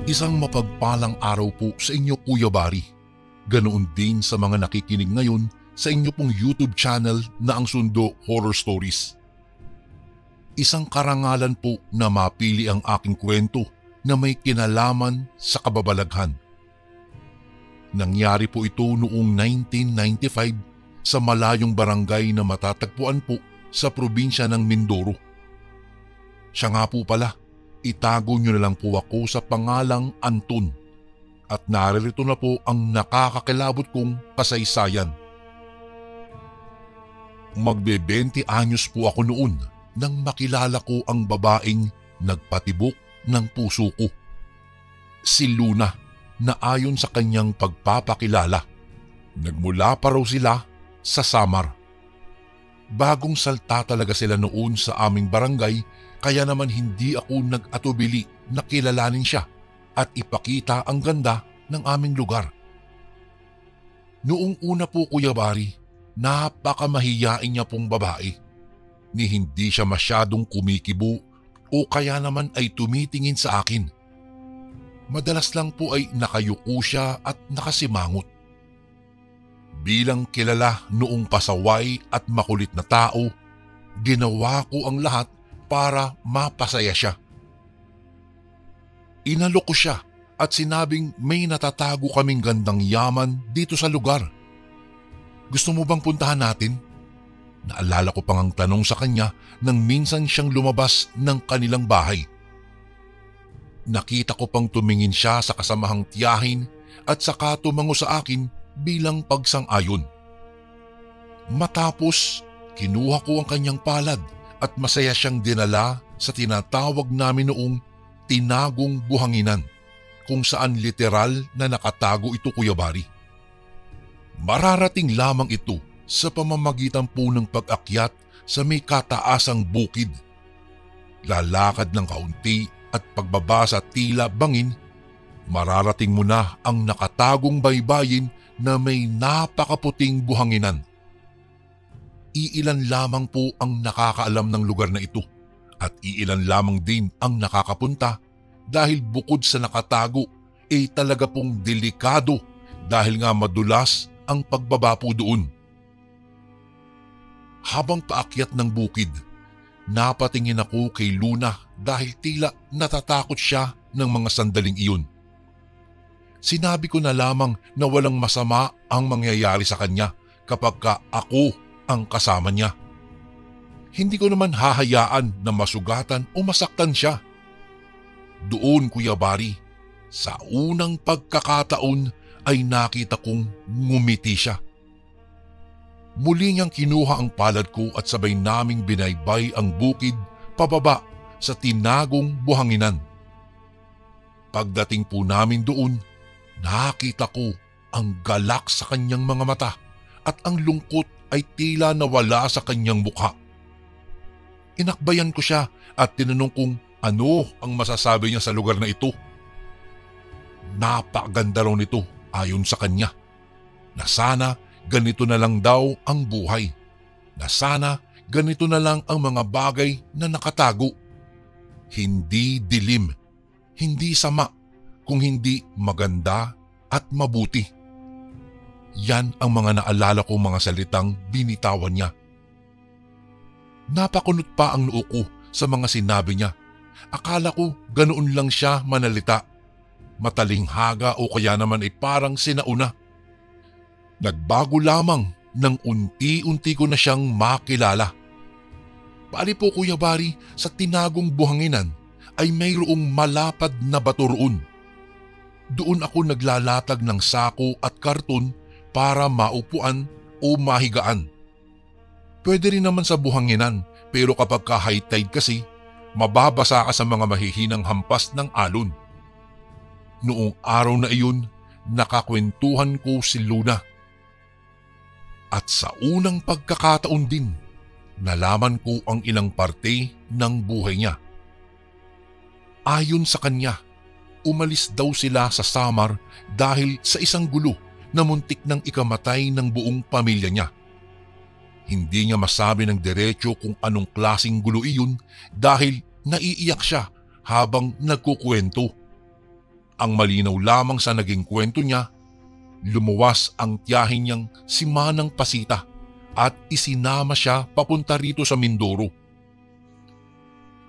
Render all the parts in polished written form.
Isang mapagpalang araw po sa inyo, Kuya Bari. Ganoon din sa mga nakikinig ngayon sa inyo pong YouTube channel na ang Sundo Horror Stories. Isang karangalan po na mapili ang aking kwento na may kinalaman sa kababalaghan. Nangyari po ito noong 1995 sa malayong barangay na matatagpuan po sa probinsya ng Mindoro. Siya nga po pala, itago nyo na lang po ako sa pangalang Anton at naririto na po ang nakakakilabot kong kasaysayan. Magbe-20 anyos po ako noon nang makilala ko ang babaeng nagpatibok ng puso ko. Si Luna na ayon sa kanyang pagpapakilala, nagmula pa raw sila sa Samar. Bagong salta talaga sila noon sa aming barangay kaya naman hindi ako nag-atubili na kilalanin siya at ipakita ang ganda ng aming lugar. Noong una po, Kuya Bari, napakamahiyain niya pong babae. Ni hindi siya masyadong kumikibo o kaya naman ay tumitingin sa akin. Madalas lang po ay nakayuko siya at nakasimangot. Bilang kilala noong pasaway at makulit na tao, ginawa ko ang lahat para mapasaya siya. Inalok ko siya at sinabing may natatago kaming gandang yaman dito sa lugar. Gusto mo bang puntahan natin? Naalala ko pang ang tanong sa kanya nang minsan siyang lumabas ng kanilang bahay. Nakita ko pang tumingin siya sa kasamahang tiyahin at saka tumango sa akin bilang pagsang-ayon. Matapos, kinuha ko ang kanyang palad at masaya siyang dinala sa tinatawag namin noong tinagong buhanginan, kung saan literal na nakatago ito, Kuya Bari. Mararating lamang ito sa pamamagitan po ng pag-akyat sa may kataasang bukid. Lalakad ng kaunti at pagbaba sa tila bangin, mararating mo na ang nakatagong baybayin na may napakaputing buhanginan. Iilan lamang po ang nakakaalam ng lugar na ito at iilan lamang din ang nakakapunta dahil bukod sa nakatago ay talaga pong delikado dahil nga madulas ang pagbaba po doon. Habang paakyat ng bukid, napatingin ako kay Luna dahil tila natatakot siya ng mga sandaling iyon. Sinabi ko na lamang na walang masama ang mangyayari sa kanya kapag ako ang kasama niya. Hindi ko naman hahayaan na masugatan o masaktan siya. Doon, Kuya Bari, sa unang pagkakataon ay nakita kong ngumiti siya. Muli niyang kinuha ang palad ko at sabay naming binaybay ang bukid pababa sa tinagong buhanginan. Pagdating po namin doon, nakita ko ang galak sa kanyang mga mata at ang lungkot ay tila nawala sa kanyang mukha. Inakbayan ko siya at tinanong kung ano ang masasabi niya sa lugar na ito. Napakaganda raw nito ayon sa kanya, na sana ganito na lang daw ang buhay, na sana ganito na lang ang mga bagay na nakatago. Hindi dilim, hindi sama, kung hindi maganda at mabuti. Yan ang mga naalala kong mga salitang binitawan niya. Napakunot pa ang noo ko sa mga sinabi niya. Akala ko ganoon lang siya manalita. Matalinghaga o kaya naman ay parang sinauna. Nagbago lamang nang unti-unti ko na siyang makilala. Bali po, Kuya Bari, sa tinagong buhanginan ay mayroong malapad na bato roon. Doon ako naglalatag ng sako at karton para maupuan o mahigaan. Pwede rin naman sa buhanginan pero kapag high tide kasi, mababasa ka sa mga mahihinang hampas ng alon. Noong araw na iyon, nakakwentuhan ko si Luna. At sa unang pagkakataon din, nalaman ko ang ilang parte ng buhay niya. Ayon sa kanya, umalis daw sila sa Samar dahil sa isang gulo na muntik nang ikamatay ng buong pamilya niya. Hindi niya masabi ng diretsyo kung anong klaseng gulo iyon dahil naiiyak siya habang nagkukwento. Ang malinaw lamang sa naging kwento niya, lumuwas ang tiyahin niyang si Manang Pasita at isinama siya papunta rito sa Mindoro.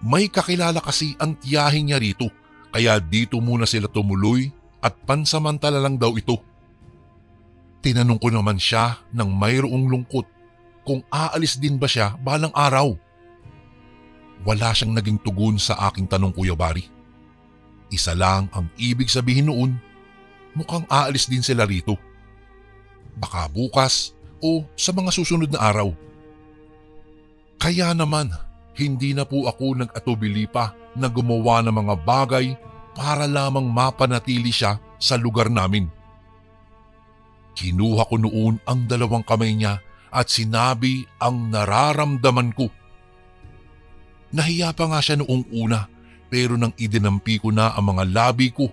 May kakilala kasi ang tiyahin niya rito, kaya dito muna sila tumuloy at pansamantala lang daw ito. Tinanong ko naman siya ng mayroong lungkot kung aalis din ba siya balang araw. Wala siyang naging tugon sa aking tanong, Kuya Bari. Isa lang ang ibig sabihin noon, mukhang aalis din sila rito. Baka bukas o sa mga susunod na araw. Kaya naman, hindi na po ako nag-atubili pa na gumawa ng mga bagay para lamang mapanatili siya sa lugar namin. Kinuha ko noon ang dalawang kamay niya at sinabi ang nararamdaman ko. Nahiya pa nga siya noong una, pero nang idinampi ko na ang mga labi ko,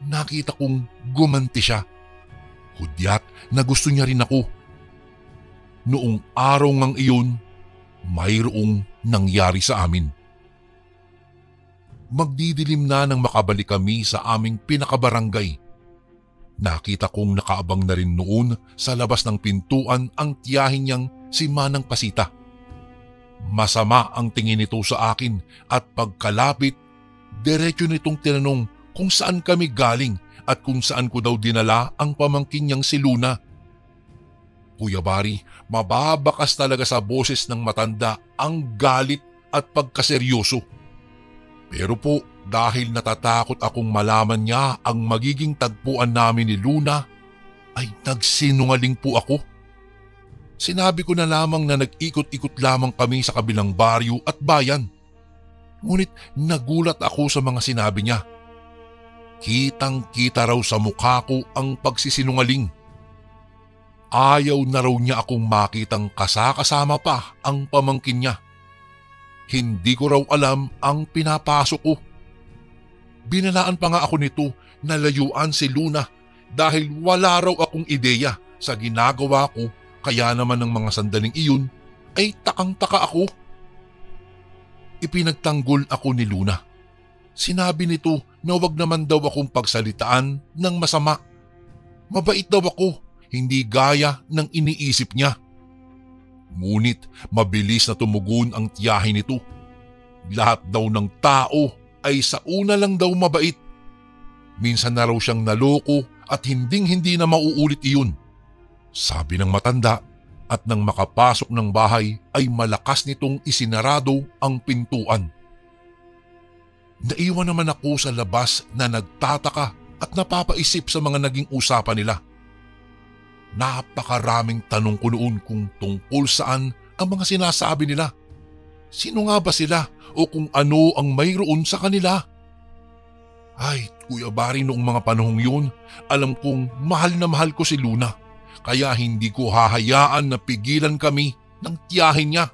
nakita kong gumanti siya. Hudyat na gusto niya rin ako. Noong araw ngang iyon, mayroong nangyari sa amin. Magdidilim na nang makabalik kami sa aming pinakabarangay. Nakita kong nakaabang na rin noon sa labas ng pintuan ang tiyahin niyang si Manang Pasita. Masama ang tingin nito sa akin at pagkalapit, diretso nitong tinanong kung saan kami galing at kung saan ko daw dinala ang pamangkin niyang si Luna. Kuya Bari, mababakas talaga sa boses ng matanda ang galit at pagkaseryoso. Pero po, dahil natatakot akong malaman niya ang magiging tagpuan namin ni Luna, ay nagsinungaling po ako. Sinabi ko na lamang na nag-ikot-ikot lamang kami sa kabilang baryo at bayan. Ngunit nagulat ako sa mga sinabi niya. Kitang-kita raw sa mukha ko ang pagsisinungaling. Ayaw na raw niya akong makitang kasakasama pa ang pamangkin niya. Hindi ko raw alam ang pinapasok ko. Binalaan pa nga ako nito na layuan si Luna dahil wala raw akong ideya sa ginagawa ko, kaya naman ng mga sandaling iyon ay takang-taka ako. Ipinagtanggol ako ni Luna. Sinabi nito na wag naman daw akong pagsalitaan ng masama. Mabait daw ako, hindi gaya ng iniisip niya. Ngunit mabilis na tumugon ang tiyahin nito. Lahat daw ng tao ay sa una lang daw mabait. Minsan na raw siyang naloko at hinding-hindi na mauulit iyon. Sabi ng matanda, at nang makapasok ng bahay ay malakas nitong isinarado ang pintuan. Naiwan naman ako sa labas na nagtataka at napapaisip sa mga naging usapan nila. Napakaraming tanong ko noon kung tungkol saan ang mga sinasabi nila. Sino nga ba sila o kung ano ang mayroon sa kanila? Ay, Kuya Bari, noong mga panahong yun, alam kong mahal na mahal ko si Luna. Kaya hindi ko hahayaan na pigilan kami ng tiyahin niya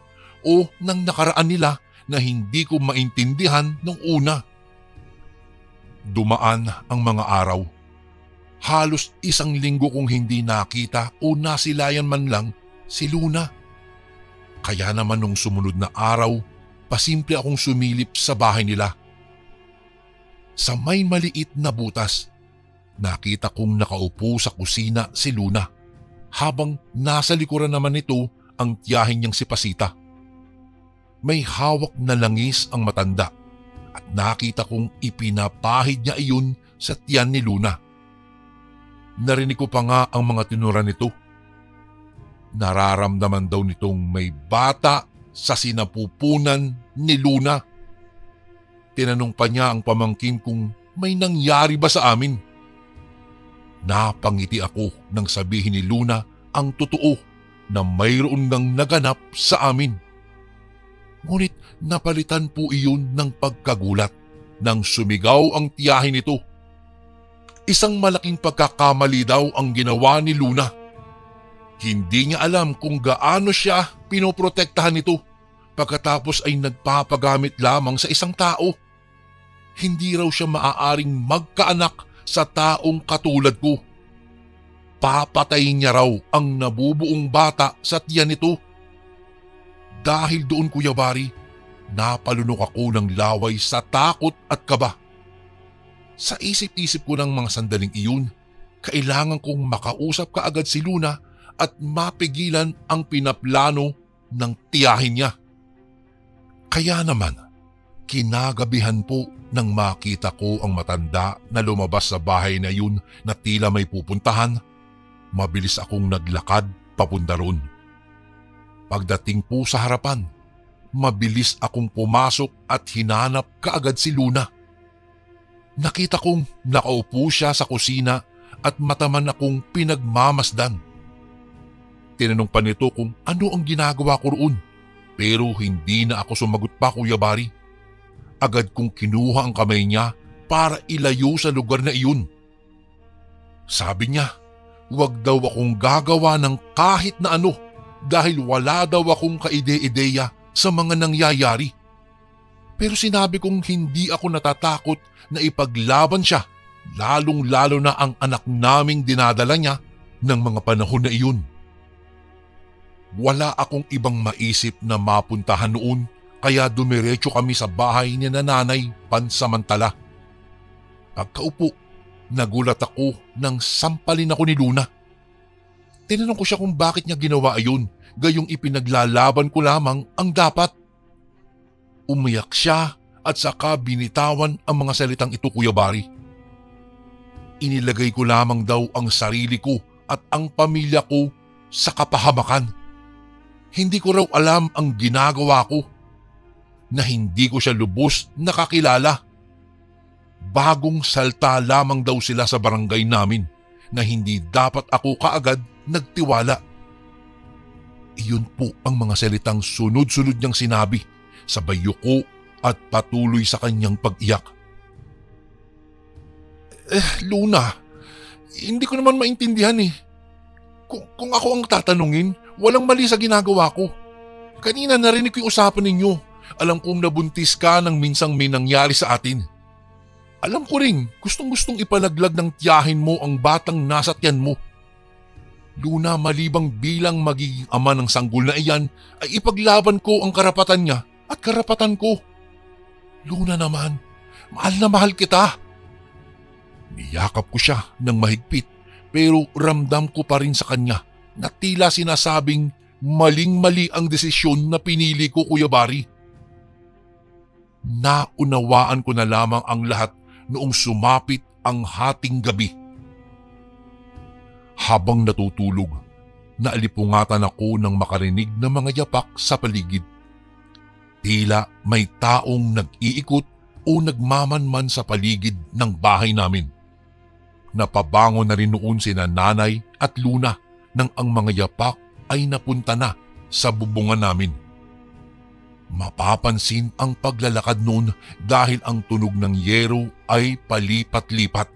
o ng nakaraan nila na hindi ko maintindihan nung una. Dumaan ang mga araw. Halos 1 linggo kong hindi nakita o nasilayan man lang si Luna. Kaya naman nung sumunod na araw, pasimple akong sumilip sa bahay nila. Sa may maliit na butas, nakita kong nakaupo sa kusina si Luna, habang nasa likuran naman nito ang tiyahin niyang si Pasita. May hawak na langis ang matanda at nakita kong ipinapahid niya iyon sa tiyan ni Luna. Narinig ko pa nga ang mga tinura nito. Nararamdaman daw nitong may bata sa sinapupunan ni Luna. Tinanong pa niya ang pamangkin kung may nangyari ba sa amin. Napangiti ako nang sabihin ni Luna ang totoo na mayroon nang naganap sa amin. Ngunit napalitan po iyon ng pagkagulat nang sumigaw ang tiyahin nito. Isang malaking pagkakamali daw ang ginawa ni Luna. Hindi niya alam kung gaano siya pinoprotektahan nito pagkatapos ay nagpapagamit lamang sa isang tao. Hindi raw siya maaaring magkaanak sa taong katulad ko. Papatayin niya raw ang nabubuong bata sa tiyan nito. Dahil doon, Kuya Bari, napalunok ako ng laway sa takot at kaba. Sa isip-isip ko ng mga sandaling iyon, kailangan kong makausap kaagad si Luna at mapigilan ang pinaplano ng tiyahin niya. Kaya naman, kinagabihan po nang makita ko ang matanda na lumabas sa bahay na yun na tila may pupuntahan, mabilis akong naglakad papunta roon. Pagdating po sa harapan, mabilis akong pumasok at hinanap kaagad si Luna. Nakita kong nakaupo siya sa kusina at mataman akong pinagmamasdan. Tinanong pa nito kung ano ang ginagawa ko roon, pero hindi na ako sumagot pa, Kuya Bari. Agad kong kinuha ang kamay niya para ilayo sa lugar na iyon. Sabi niya, huwag daw akong gagawa ng kahit na ano dahil wala daw akong kaide-ideya sa mga nangyayari. Pero sinabi kong hindi ako natatakot na ipaglaban siya, lalong-lalo na ang anak naming dinadala niya ng mga panahon na iyon. Wala akong ibang maisip na mapuntahan noon kaya dumiretso kami sa bahay ni nanay pansamantala. Pagkaupo, nagulat ako nang sampalin ako ni Luna. Tinanong ko siya kung bakit niya ginawa ayon, gayong ipinaglalaban ko lamang ang dapat. Umiyak siya at saka binitawan ang mga salitang ito, Kuya Bari. Inilagay ko lamang daw ang sarili ko at ang pamilya ko sa kapahamakan. Hindi ko raw alam ang ginagawa ko, na hindi ko siya lubos nakakilala. Bagong salta lamang daw sila sa barangay namin na hindi dapat ako kaagad nagtiwala. Iyon po ang mga salitang sunod-sunod niyang sinabi, sabay yuko at patuloy sa kanyang pag-iyak. Luna, hindi ko naman maintindihan eh. Kung ako ang tatanungin, walang mali sa ginagawa ko. Kanina narinig ko yung usapan ninyo. Alam kong nabuntis ka nang minsang may nangyari sa atin. Alam ko rin, gustong-gustong ipalaglag ng tiyahin mo ang batang nasa tiyan mo. Luna, malibang bilang magiging ama ng sanggol na iyan, ay ipaglaban ko ang karapatan niya at karapatan ko. Luna naman, mahal na mahal kita. Niyakap ko siya ng mahigpit pero ramdam ko pa rin sa kanya na tila sinasabing maling-mali ang desisyon na pinili ko, Kuya Bari. Naunawaan ko na lamang ang lahat noong sumapit ang hating gabi. Habang natutulog, naalipungatan ako nang makarinig ng mga yapak sa paligid. Tila may taong nag-iikot o nagmamanman sa paligid ng bahay namin. Napabangon na rin noon sina Nanay at Luna nang ang mga yapak ay napunta na sa bubungan namin. Mapapansin ang paglalakad noon dahil ang tunog ng yero ay palipat-lipat.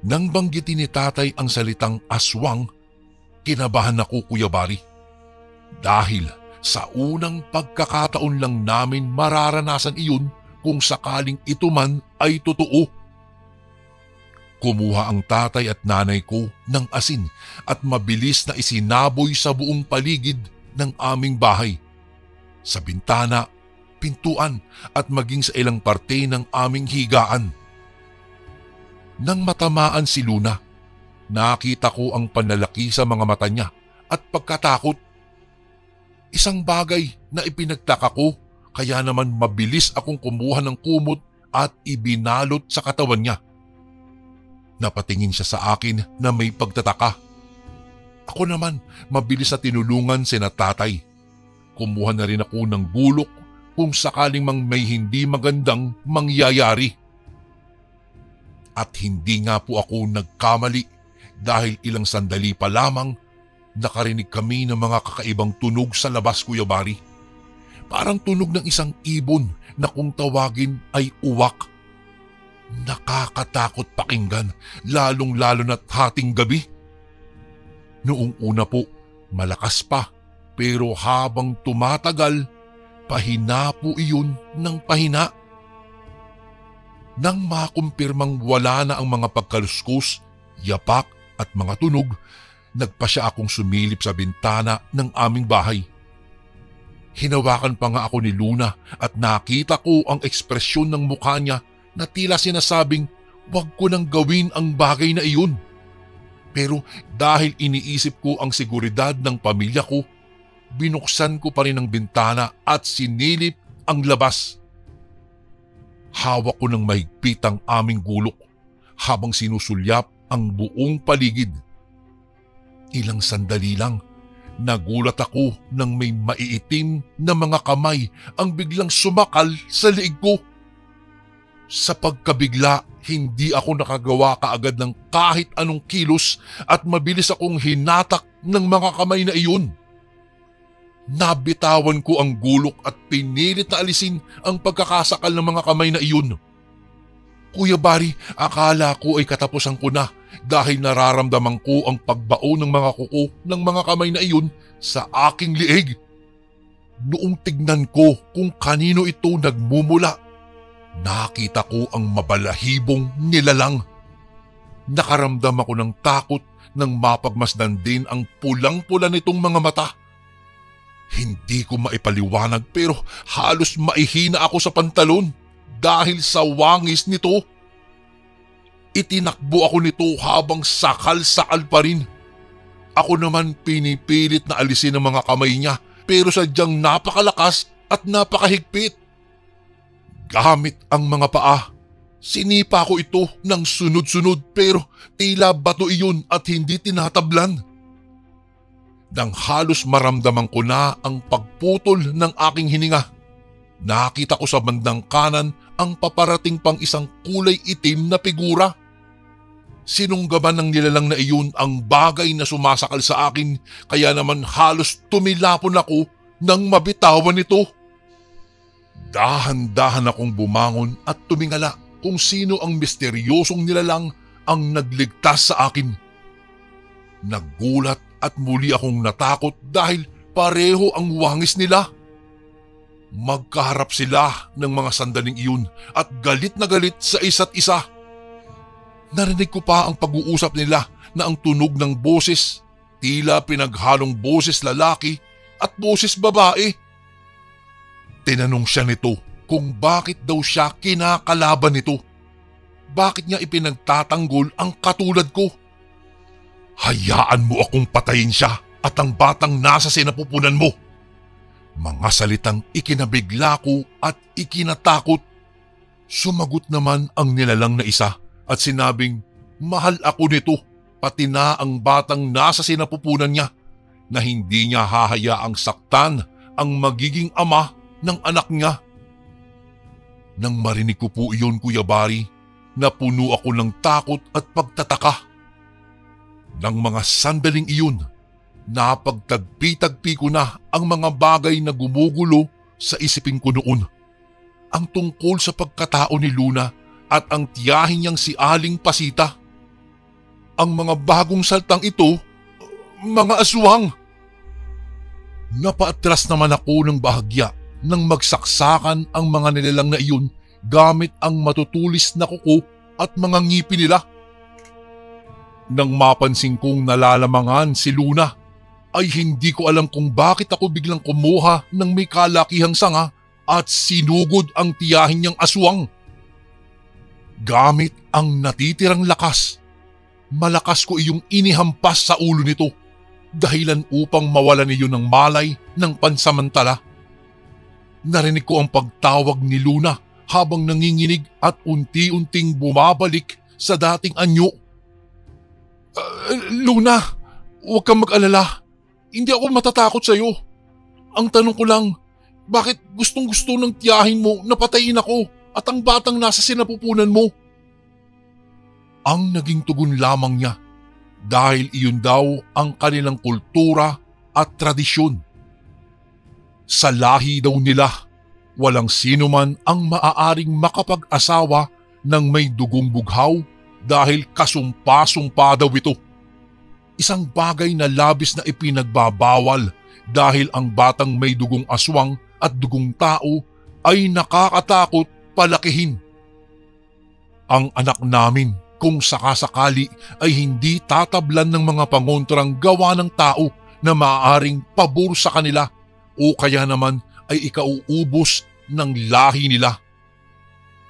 Nang banggitin ni Tatay ang salitang aswang, kinabahan ako, Kuya Bari. Dahil sa unang pagkakataon lang namin mararanasan iyon kung sakaling ito man ay totoo. Kumuha ang Tatay at Nanay ko ng asin at mabilis na isinaboy sa buong paligid ng aming bahay. Sa bintana, pintuan at maging sa ilang parte ng aming higaan. Nang matamaan si Luna, nakita ko ang panlalaki sa mga mata niya at pagkatakot. Isang bagay na ipinagtaka ko, kaya naman mabilis akong kumuha ng kumot at ibinalot sa katawan niya. Napatingin siya sa akin na may pagtataka. Ako naman, mabilis na tinulungan sina Tatay. Kumuha na rin ako ng bulok kung sakaling mang may hindi magandang mangyayari. At hindi nga po ako nagkamali dahil ilang sandali pa lamang nakarinig kami ng mga kakaibang tunog sa labas, Kuya Bari. Parang tunog ng isang ibon na kung tawagin ay uwak. Nakakatakot pakinggan, lalong-lalo na't hating gabi. Noong una po, malakas pa. Pero habang tumatagal, pahina po iyon ng pahina. Nang makumpirmang wala na ang mga pagkaluskus, yapak at mga tunog, nagpasya akong sumilip sa bintana ng aming bahay. Hinawakan pa nga ako ni Luna at nakita ko ang ekspresyon ng mukha niya na tila sinasabing wag ko nang gawin ang bagay na iyon. Pero dahil iniisip ko ang seguridad ng pamilya ko, binuksan ko pa rin ang bintana at sinilip ang labas. Hawak ko ng mahigpit ang aming gulok habang sinusulyap ang buong paligid. Ilang sandali lang, nagulat ako nang may maiitim na mga kamay ang biglang sumakal sa liig ko. Sa pagkabigla, hindi ako nakagawa kaagad ng kahit anong kilos at mabilis akong hinatak ng mga kamay na iyon. Nabitawan ko ang gulok at pinilit na alisin ang pagkakasakal ng mga kamay na iyon. Kuya Barry, akala ko ay katapusan ko na dahil nararamdaman ko ang pagbao ng mga kuko ng mga kamay na iyon sa aking liig. Noong tignan ko kung kanino ito nagmumula, nakita ko ang mabalahibong nilalang. Nakaramdam ako ng takot nang mapagmasdan din ang pulang-pula nitong mga mata. Hindi ko maipaliwanag pero halos maihina ako sa pantalon dahil sa wangis nito. Itinakbo ako nito habang sakal-sakal pa rin. Ako naman pinipilit na alisin ang mga kamay niya pero sadyang napakalakas at napakahigpit. Gamit ang mga paa, sinipa ko ito ng sunod-sunod pero tila bato iyon at hindi tinatablan. Nang halos maramdaman ko na ang pagputol ng aking hininga, nakita ko sa bandang kanan ang paparating pang isang kulay itim na figura. Sinunggaban ng nilalang na iyon ang bagay na sumasakal sa akin kaya naman halos tumilapon ako nang mabitawan ito. Dahan-dahan akong bumangon at tumingala kung sino ang misteryosong nilalang ang nagligtas sa akin. Nagulat at muli akong natakot dahil pareho ang wangis nila. Magkaharap sila ng mga sandaling iyon at galit na galit sa isa't isa. Narinig ko pa ang pag-uusap nila na ang tunog ng boses, tila pinaghalong boses lalaki at boses babae. Tinanong siya nito kung bakit daw siya kinakalaban nito. Bakit niya ipinagtatanggol ang katulad ko? Hayaan mo akong patayin siya at ang batang nasa sinapupunan mo. Mga salitang ikinabigla ko at ikinatakot. Sumagot naman ang nilalang na isa at sinabing mahal ako nito pati na ang batang nasa sinapupunan niya na hindi niya hahayaang saktan ang magiging ama ng anak niya. Nang marinig ko po iyon, Kuya Barry, napuno ako ng takot at pagtataka. Nang mga sandaling iyon, napagtagpi-tagpi ko na ang mga bagay na gumugulo sa isipin ko noon. Ang tungkol sa pagkatao ni Luna at ang tiyahin niyang si Aling Pasita. Ang mga bagong saltang ito, mga aswang. Napaatras naman ako ng bahagya nang magsaksakan ang mga nilalang na iyon gamit ang matutulis na kuko at mga ngipin nila. Nang mapansin kong nalalamangan si Luna, ay hindi ko alam kung bakit ako biglang kumuha ng may kalakihang sanga at sinugod ang tiyahin niyang aswang. Gamit ang natitirang lakas, malakas ko iyong inihampas sa ulo nito, dahilan upang mawalan niyo ng malay ng pansamantala. Narinig ko ang pagtawag ni Luna habang nanginginig at unti-unting bumabalik sa dating anyo. Luna, huwag kang mag-alala. Hindi ako matatakot sa iyo. Ang tanong ko lang, bakit gustong-gusto ng tiyahin mo na patayin ako at ang batang nasa sinapupunan mo? Ang naging tugon lamang niya dahil iyon daw ang kanilang kultura at tradisyon. Sa lahi daw nila, walang sino man ang maaaring makapag-asawa ng may dugong bughaw dahil kasumpa-sumpa daw ito. Isang bagay na labis na ipinagbabawal dahil ang batang may dugong aswang at dugong tao ay nakakatakot palakihin. Ang anak namin kung sakasakali ay hindi tatablan ng mga pangontrang gawa ng tao na maaaring pabor sa kanila o kaya naman ay ikauubos ng lahi nila.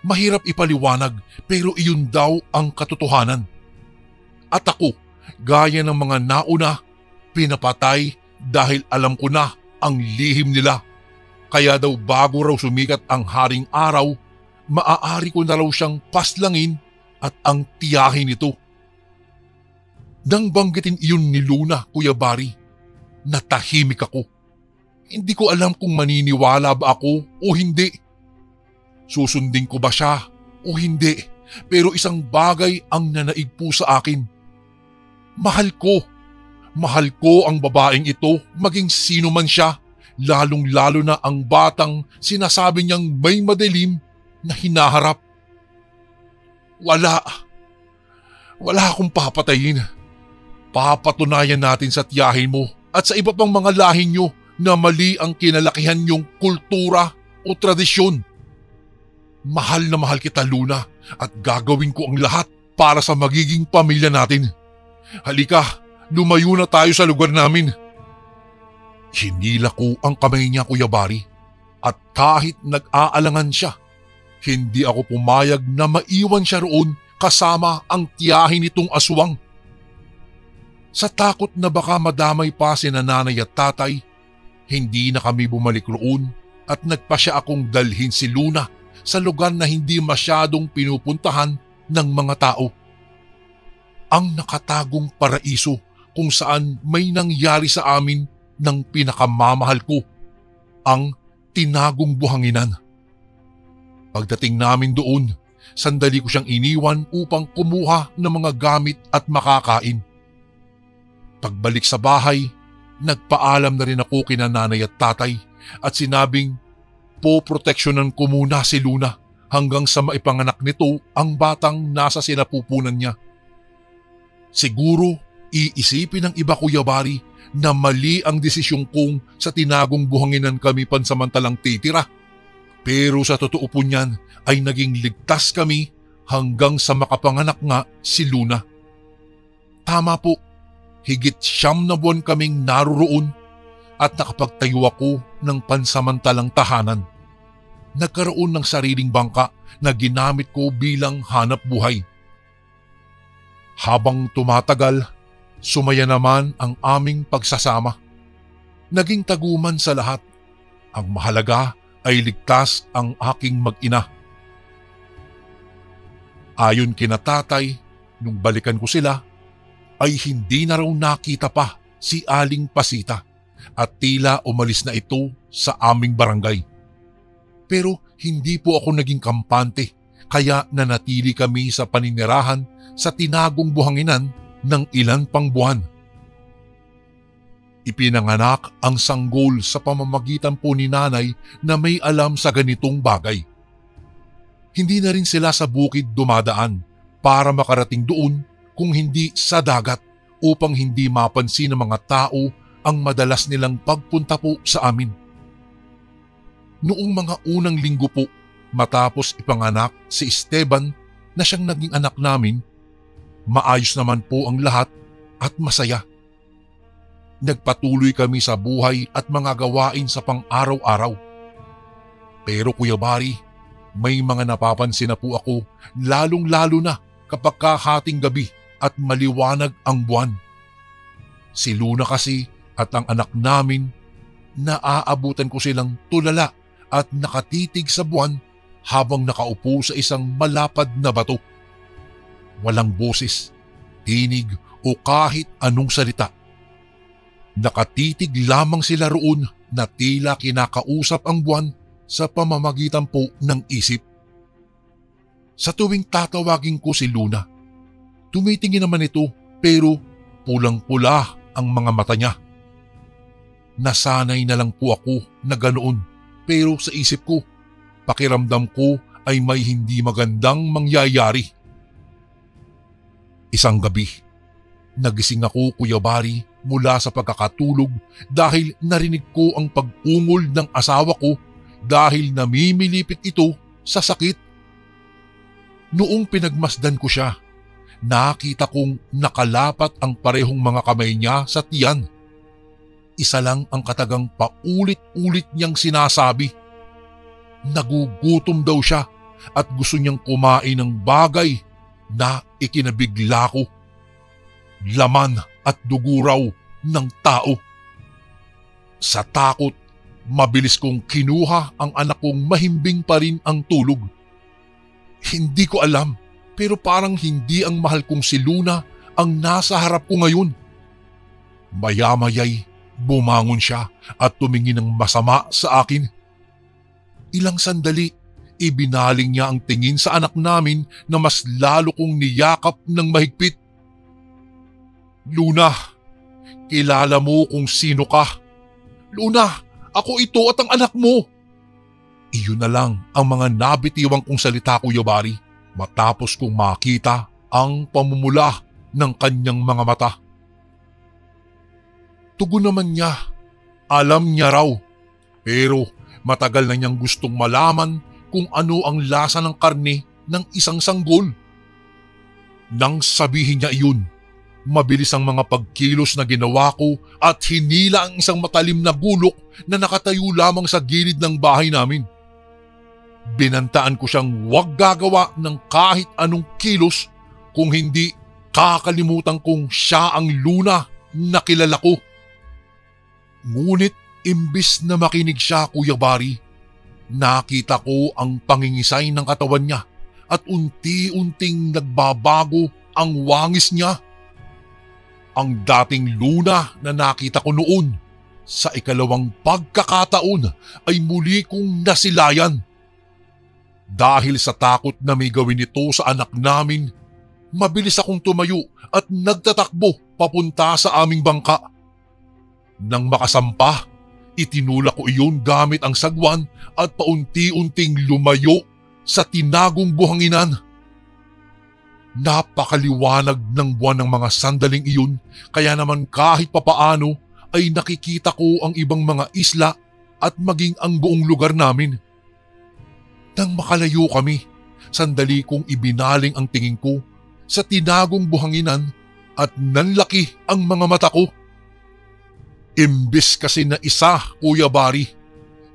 Mahirap ipaliwanag pero iyon daw ang katotohanan. At ako, gaya ng mga nauna, pinapatay dahil alam ko na ang lihim nila. Kaya daw bago raw sumikat ang haring araw, maaari ko na raw siyang paslangin at ang tiyahin nito. Nang banggitin iyon ni Luna, Kuya Bari, natahimik ako. Hindi ko alam kung maniniwala ba ako o hindi. Susundin ko ba siya o hindi, pero isang bagay ang nanaig po sa akin. Mahal ko ang babaeng ito maging sino man siya, lalong-lalo na ang batang sinasabi niyang may madilim na hinaharap. Wala akong papatayin. Papatunayan natin sa tiyahin mo at sa iba pang mga lahi nyo na mali ang kinalakihan nyong kultura o tradisyon. Mahal na mahal kita, Luna, at gagawin ko ang lahat para sa magiging pamilya natin. Halika, lumayo na tayo sa lugar namin. Hinila ko ang kamay niya, Kuya Bari, at kahit nag-aalangan siya, hindi ako pumayag na maiwan siya roon kasama ang tiyahin nitong aswang. Sa takot na baka madamay pa si nanay at tatay, hindi na kami bumalik roon at nagpasya akong dalhin si Luna sa lugar na hindi masyadong pinupuntahan ng mga tao. Ang nakatagong paraiso kung saan may nangyari sa amin ng pinakamamahal ko, ang tinagong buhanginan. Pagdating namin doon, sandali ko siyang iniwan upang kumuha ng mga gamit at makakain. Pagbalik sa bahay, nagpaalam na rin ako kina nanay at tatay at sinabing poproteksyonan ko muna si Luna hanggang sa maipanganak nito ang batang nasa sinapupunan niya. Siguro iisipin ng iba, Kuya Bari, na mali ang desisyon kong sa tinagong buhanginan kami pansamantalang titira. Pero sa totoo po niyan ay naging ligtas kami hanggang sa makapanganak nga si Luna. Tama po, higit 9 na buwan kaming naroroon at nakapagtayo ako ng pansamantalang tahanan. Nagkaroon ng sariling bangka na ginamit ko bilang hanap buhay. Habang tumatagal, sumaya naman ang aming pagsasama. Naging taguman sa lahat. Ang mahalaga ay ligtas ang aking mag-ina. Ayon kina tatay, nung balikan ko sila, ay hindi na raw nakita pa si Aling Pasita at tila umalis na ito sa aming barangay. Pero hindi po ako naging kampante kaya nanatili kami sa paninirahan sa tinagong buhanginan ng ilan pang buwan. Ipinanganak ang sanggol sa pamamagitan po ni nanay na may alam sa ganitong bagay. Hindi na rin sila sa bukid dumadaan para makarating doon kung hindi sa dagat upang hindi mapansin ng mga tao ang madalas nilang pagpunta po sa amin. Noong mga unang linggo po matapos ipanganak si Esteban na siyang naging anak namin, maayos naman po ang lahat at masaya. Nagpatuloy kami sa buhay at mga gawain sa pang-araw-araw. Pero Kuya Bari, may mga napapansin na po ako lalong-lalo na kapag kahating gabi at maliwanag ang buwan. Si Luna kasi at ang anak namin, naaabutan ko silang tulala at nakatitig sa buwan habang nakaupo sa isang malapad na bato. Walang boses, tinig o kahit anong salita. Nakatitig lamang sila roon na tila kinakausap ang buwan sa pamamagitan po ng isip. Sa tuwing tatawagin ko si Luna, tumitingin naman ito pero pulang-pula ang mga mata niya. Nasanay na lang po ako na ganoon pero sa isip ko, pakiramdam ko ay may hindi magandang mangyayari. Isang gabi, nagising ako, Kuya Bari, mula sa pagkakatulog dahil narinig ko ang pag-ungol ng asawa ko dahil namimilipit ito sa sakit. Noong pinagmasdan ko siya, nakita kong nakalapat ang parehong mga kamay niya sa tiyan. Isa lang ang katagang paulit-ulit niyang sinasabi. Nagugutom daw siya at gusto niyang kumain ng bagay na ikinabigla ko. Laman at dugo raw ng tao. Sa takot, mabilis kong kinuha ang anak kong mahimbing pa rin ang tulog. Hindi ko alam, pero parang hindi ang mahal kong si Luna ang nasa harap ko ngayon. Maya-maya'y bumangon siya at tumingin ng masama sa akin. Ilang sandali, ibinaling niya ang tingin sa anak namin na mas lalo kong niyakap ng mahigpit. Luna, kilala mo kung sino ka. Luna, ako ito at ang anak mo. Iyon na lang ang mga nabitiwang kong salita, Kuya Bari, matapos kong makita ang pamumula ng kanyang mga mata. Tugon naman niya, alam niya raw, pero matagal na niyang gustong malaman kung ano ang lasa ng karne ng isang sanggol. Nang sabihin niya iyon, mabilis ang mga pagkilos na ginawa ko at hinila ang isang matalim na gulok na nakatayo lamang sa gilid ng bahay namin. Binantaan ko siyang huwag gagawa ng kahit anong kilos kung hindi kakalimutan kong siya ang Luna na kilala ko. Ngunit imbis na makinig siya, Kuya Bari, nakita ko ang pangingisay ng katawan niya at unti-unting nagbabago ang wangis niya. Ang dating Luna na nakita ko noon sa ikalawang pagkakataon ay muli kong nasilayan. Dahil sa takot na may gawin ito sa anak namin, mabilis akong tumayo at nagtatakbo papunta sa aming bangka. Nang makasampa, itinulak ko iyon gamit ang sagwan at paunti-unting lumayo sa tinagong buhanginan. Napakaliwanag ng buwan ng mga sandaling iyon, kaya naman kahit papaano ay nakikita ko ang ibang mga isla at maging ang buong lugar namin. Nang makalayo kami, sandali kong ibinaling ang tingin ko sa tinagong buhanginan at nanlaki ang mga mata ko. Imbes kasi na isa, Kuya Bari,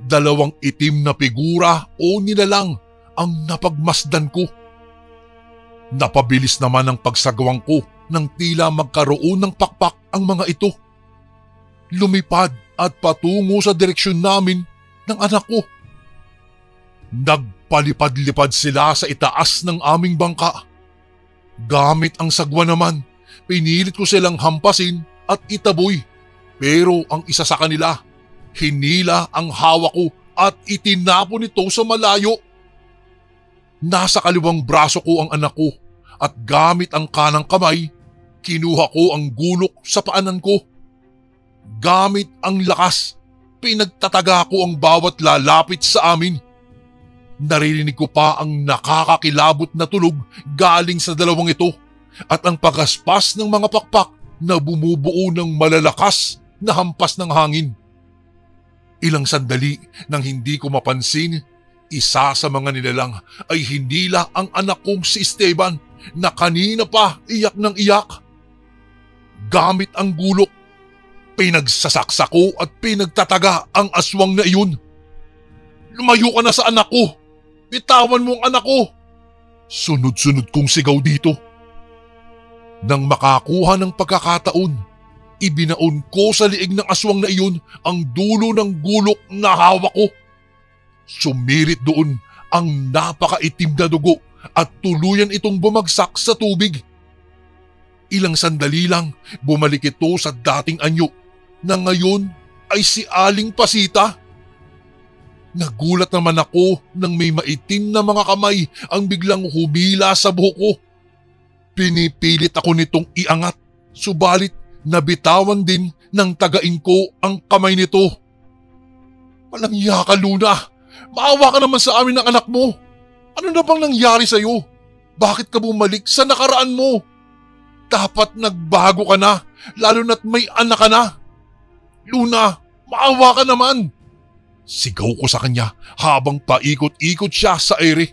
dalawang itim na figura o nilalang ang napagmasdan ko. Napabilis naman ang pagsagawang ko nang tila magkaroon ng pakpak ang mga ito. Lumipad at patungo sa direksyon namin ng anak ko. Nagpalipad-lipad sila sa itaas ng aming bangka. Gamit ang sagwa naman, pinilit ko silang hampasin at itaboy. Pero ang isa sa kanila, hinila ang hawak ko at itinapon ito sa malayo. Nasa kaliwang braso ko ang anak ko at gamit ang kanang kamay, kinuha ko ang gulok sa paanan ko. Gamit ang lakas, pinagtataga ko ang bawat lalapit sa amin. Naririnig ko pa ang nakakakilabot na tulog galing sa dalawang ito at ang pagaspas ng mga pakpak na bumubuo ng malalakas na hampas ng hangin. Ilang sandali nang hindi ko mapansin, isa sa mga nilalang ay hinila ang anak kong si Esteban na kanina pa iyak ng iyak. Gamit ang gulok, pinagsasaksa ko at pinagtataga ang aswang na iyon. Lumayo ka na sa anak ko! Bitawan mo ang anak ko! Sunod-sunod kong sigaw dito. Nang makakuha ng pagkakataon, ibinaon ko sa liig ng aswang na iyon ang dulo ng gulok na hawak ko. Sumirit doon ang napakaitim na dugo at tuluyan itong bumagsak sa tubig. Ilang sandali lang bumalik ito sa dating anyo na ngayon ay si Aling Pasita. Nagulat naman ako nang may maitim na mga kamay ang biglang humila sa buhok ko. Pinipilit ako nitong iangat, subalit nabitawan din ng tagain ko ang kamay nito. Walang iya ka, Luna! Maawa ka naman sa amin ng anak mo! Ano na bang nangyari sa'yo? Bakit ka bumalik sa nakaraan mo? Dapat nagbago ka na, lalo na't may anak ka na. Luna, maawa ka naman! Sigaw ko sa kanya habang paikot-ikot siya sa ere.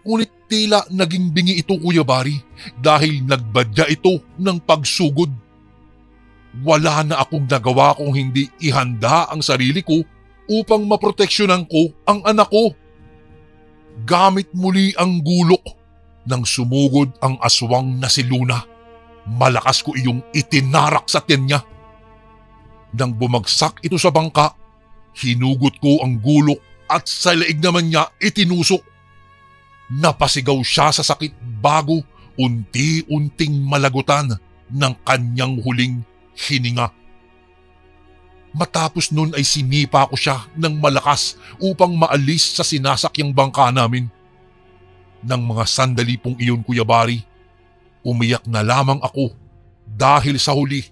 Ngunit tila naging bingi ito, Kuya Bari, dahil nagbadya ito ng pagsugod. Wala na akong nagawa kung hindi ihanda ang sarili ko upang maproteksyonan ko ang anak ko. gamit muli ang gulok. Nang sumugod ang aswang na si Luna, malakas ko iyong itinarak sa tiyan niya. Nang bumagsak ito sa bangka, hinugot ko ang gulok at sa leeg naman niya itinusok. Napasigaw siya sa sakit bago unti-unting malagutan ng kanyang huling hininga. Matapos nun ay sinipa ko siya ng malakas upang maalis sa sinasakyang bangka namin. Nang mga sandali pong iyon, Kuya Bari, umiyak na lamang ako dahil sa huli,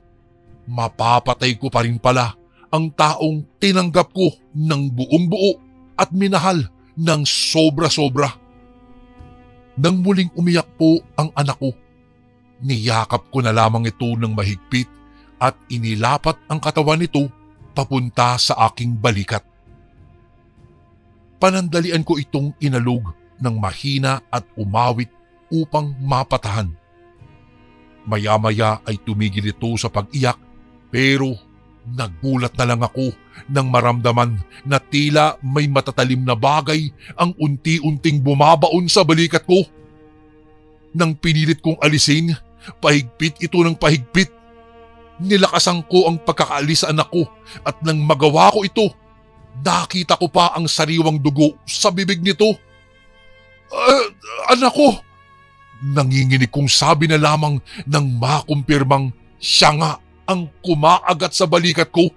mapapatay ko pa rin pala ang taong tinanggap ko ng buong buo at minahal ng sobra-sobra. Nang muling umiyak po ang anak ko, niyakap ko na lamang ito ng mahigpit at inilapat ang katawan nito papunta sa aking balikat. Panandalian ko itong inalog ng mahina at umawit upang mapatahan. Maya-maya ay tumigil ito sa pag-iyak pero nagulat na lang ako nang maramdaman na tila may matatalim na bagay ang unti-unting bumabaon sa balikat ko. Nang pinilit kong alisin, pahigpit ito ng pahigpit. Nilakasan ko ang pagkakaalis sa anak ko at nang magawa ko ito, nakita ko pa ang sariwang dugo sa bibig nito. Anak ko! Nanginginig kong sabi na lamang nang makumpirmang siya nga ang kumaagat sa balikat ko.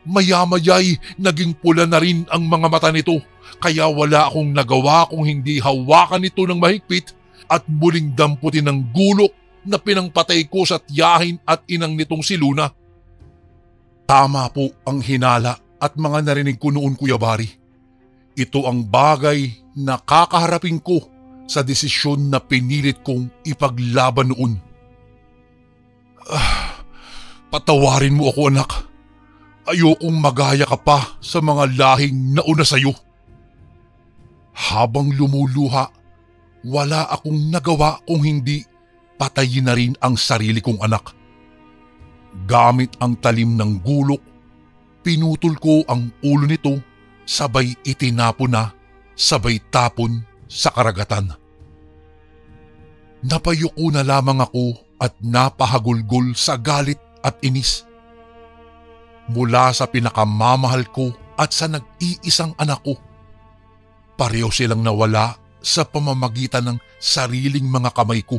Maya-maya'y naging pula na rin ang mga mata nito kaya wala akong nagawa kung hindi hawakan ito ng mahigpit at muling damputin ng gulok na pinangpatay ko sa tiyahin at inang nitong si Luna. Tama po ang hinala at mga narinig ko noon, Kuya Bari. Ito ang bagay na kakaharapin ko sa desisyon na pinilit kong ipaglaban noon. Patawarin mo ako, anak. Ayokong magaya ka pa sa mga lahing nauna sa'yo. Habang lumuluha, wala akong nagawa kung hindi patayin na rin ang sarili kong anak. Gamit ang talim ng gulok, pinutol ko ang ulo nito, sabay itinapon na, sabay tapon sa karagatan. Napayuko na lamang ako at napahagulgol sa galit at inis. Mula sa pinakamamahal ko at sa nag-iisang anak ko, pareho silang nawala sa pamamagitan ng sariling mga kamay ko.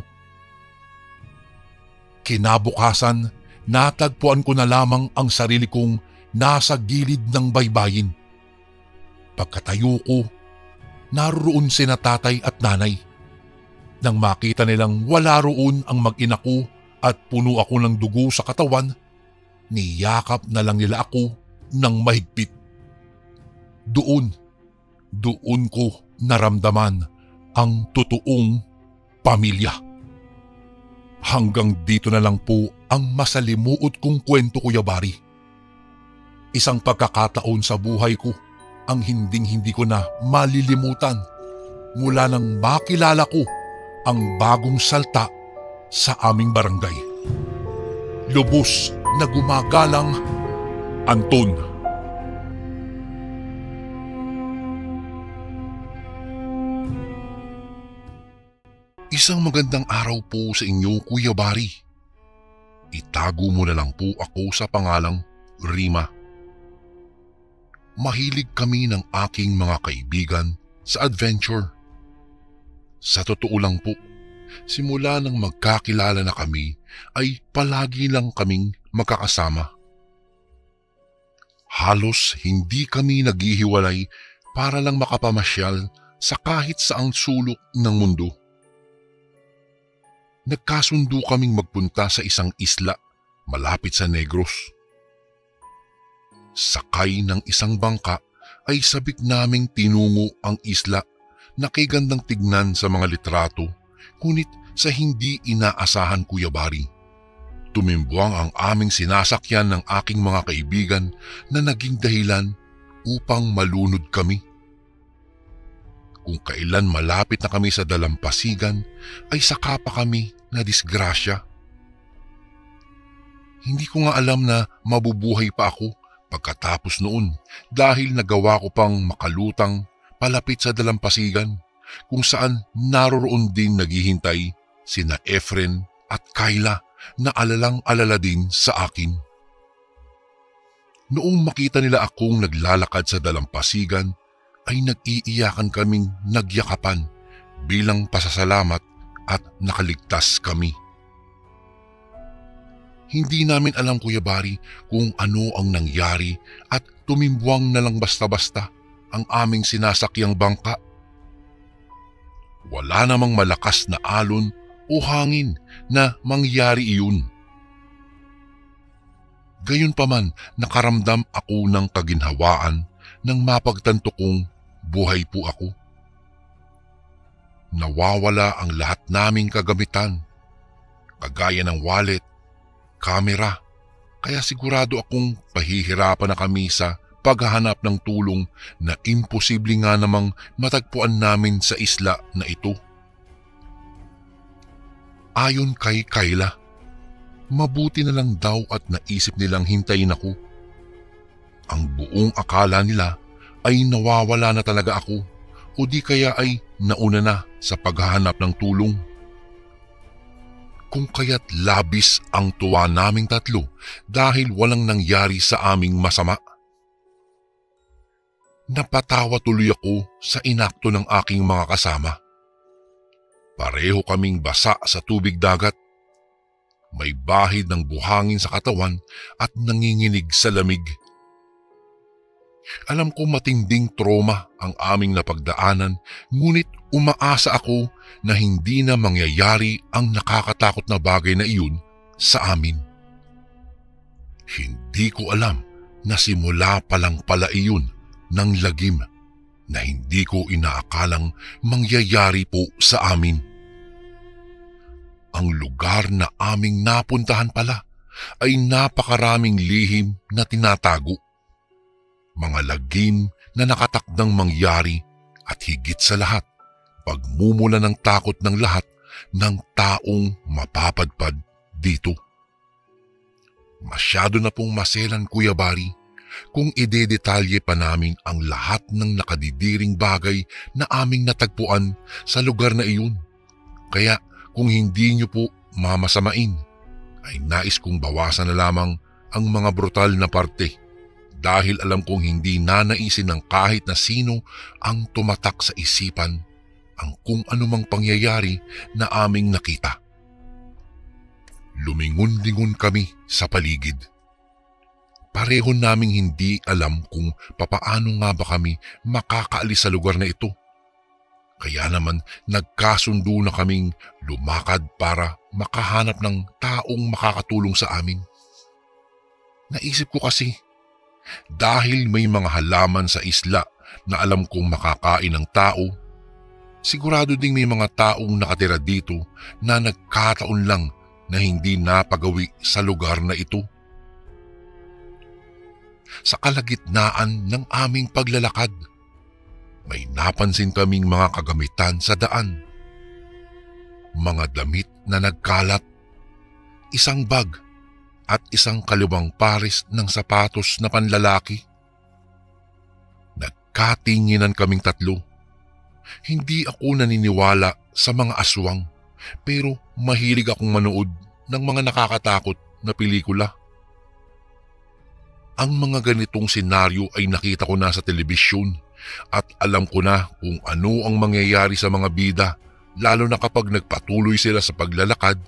Kinabukasan, natagpuan ko na lamang ang sarili kong nasa gilid ng baybayin. Pagkatayo ko, naroon sina tatay at nanay. Nang makita nilang wala roon ang mag-ina ko at puno ako ng dugo sa katawan, niyakap na lang nila ako ng mahigpit. Doon ko naramdaman ang totoong pamilya. Hanggang dito na lang po ang masalimuot kong kwento, Kuya Bari. Isang pagkakataon sa buhay ko ang hinding-hindi ko na malilimutan mula nang makilala ko ang bagong salta sa aming barangay. Lubos na gumagalang Anton. Isang magandang araw po sa inyo, Kuya Bari. Itago mo na lang po ako sa pangalang Rima. Mahilig kami ng aking mga kaibigan sa adventure. Sa totoo lang po, simula nang magkakilala na kami ay palagi lang kaming magkakasama. Halos hindi kami naghihiwalay para lang makapamasyal sa kahit saang sulok ng mundo. Nagkasundo kaming magpunta sa isang isla malapit sa Negros. Sakay ng isang bangka ay sabik naming tinungo ang isla na kay gandang tignan sa mga litrato, ngunit sa hindi inaasahan, Kuya Bari. Tumimbuang ang aming sinasakyan ng aking mga kaibigan na naging dahilan upang malunod kami. Kung kailan malapit na kami sa dalampasigan ay saka pa kami na disgrasya. Hindi ko nga alam na mabubuhay pa ako pagkatapos noon dahil nagawa ko pang makalutang palapit sa dalampasigan kung saan naroroon din naghihintay sina Efren at Kayla na alalang-alala din sa akin. Noong makita nila akong naglalakad sa dalampasigan ay nag-iiyakan kaming nagyakapan bilang pasasalamat at nakaligtas kami. Hindi namin alam, Kuya Bari, kung ano ang nangyari at tumimbuwang na lang basta-basta ang aming sinasakyang bangka. Wala namang malakas na alon o hangin na mangyari iyon. Gayunpaman, nakaramdam ako ng kaginhawaan nang mapagtanto kong buhay po ako. Nawawala ang lahat naming kagamitan, kagaya ng wallet, kamera, kaya sigurado akong pahihirapan na kami sa paghahanap ng tulong na imposible nga namang matagpuan namin sa isla na ito. Ayon kay Kayla, mabuti na lang daw at naisip nilang hintayin ako. Ang buong akala nila ay nawawala na talaga ako o di kaya ay nauna na sa paghahanap ng tulong. Kung kaya't labis ang tuwa naming tatlo dahil walang nangyari sa aming masama. Napatawa tuloy ako sa inakto ng aking mga kasama. Pareho kaming basa sa tubig dagat. May bahid ng buhangin sa katawan at nanginginig sa lamig. Alam ko matinding trauma ang aming napagdaanan, ngunit umaasa ako na hindi na mangyayari ang nakakatakot na bagay na iyon sa amin. Hindi ko alam na simula pa lang pala iyon ng lagim na hindi ko inaakalang mangyayari po sa amin. Ang lugar na aming napuntahan pala ay napakaraming lihim na tinatago. Mga lagim na nakatakdang mangyari at higit sa lahat, pagmumula ng takot ng lahat ng taong mapapadpad dito. Masyado na pong maselan, Kuya Bari, kung idedetalye pa namin ang lahat ng nakadidiring bagay na aming natagpuan sa lugar na iyon. Kaya kung hindi niyo po mamasamain, ay nais kong bawasan na lamang ang mga brutal na parte dahil alam kong hindi nanaisin ng kahit na sino ang tumatak sa isipan ang kung anumang pangyayari na aming nakita. Lumingon-lingon kami sa paligid. Pareho naming hindi alam kung papaano nga ba kami makakaalis sa lugar na ito. Kaya naman nagkasundo na kaming lumakad para makahanap ng taong makakatulong sa amin. Naisip ko kasi, dahil may mga halaman sa isla na alam kong makakain ng tao, sigurado ding may mga taong nakatira dito na nagkataon lang na hindi napagawi sa lugar na ito. Sa kalagitnaan ng aming paglalakad, may napansin kaming mga kagamitan sa daan. Mga damit na nagkalat, isang bag at isang kaliwang pares ng sapatos na panlalaki. Nagkatinginan kaming tatlo. Hindi ako naniniwala sa mga aswang, pero mahilig akong manood ng mga nakakatakot na pelikula. Ang mga ganitong senaryo ay nakita ko na sa telebisyon at alam ko na kung ano ang mangyayari sa mga bida, lalo na kapag nagpatuloy sila sa paglalakad.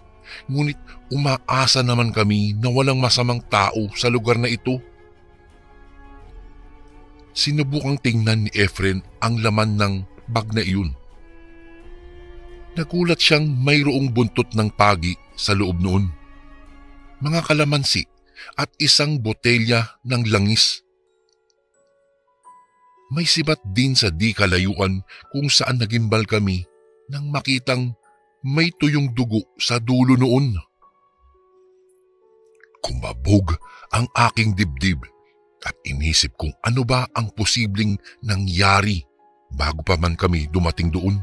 Ngunit umaasa naman kami na walang masamang tao sa lugar na ito. Sinubukang tingnan ni Efren ang laman ng bag na iyon. Nagulat siyang mayroong buntot ng pagi sa loob noon. Mga kalamansi at isang botelya ng langis. May sibat din sa di kalayuan kung saan nagimbal kami nang makitang may tuyong dugo sa dulo noon. Kumabog ang aking dibdib at inisip kung ano ba ang posibleng nangyari bago pa man kami dumating doon.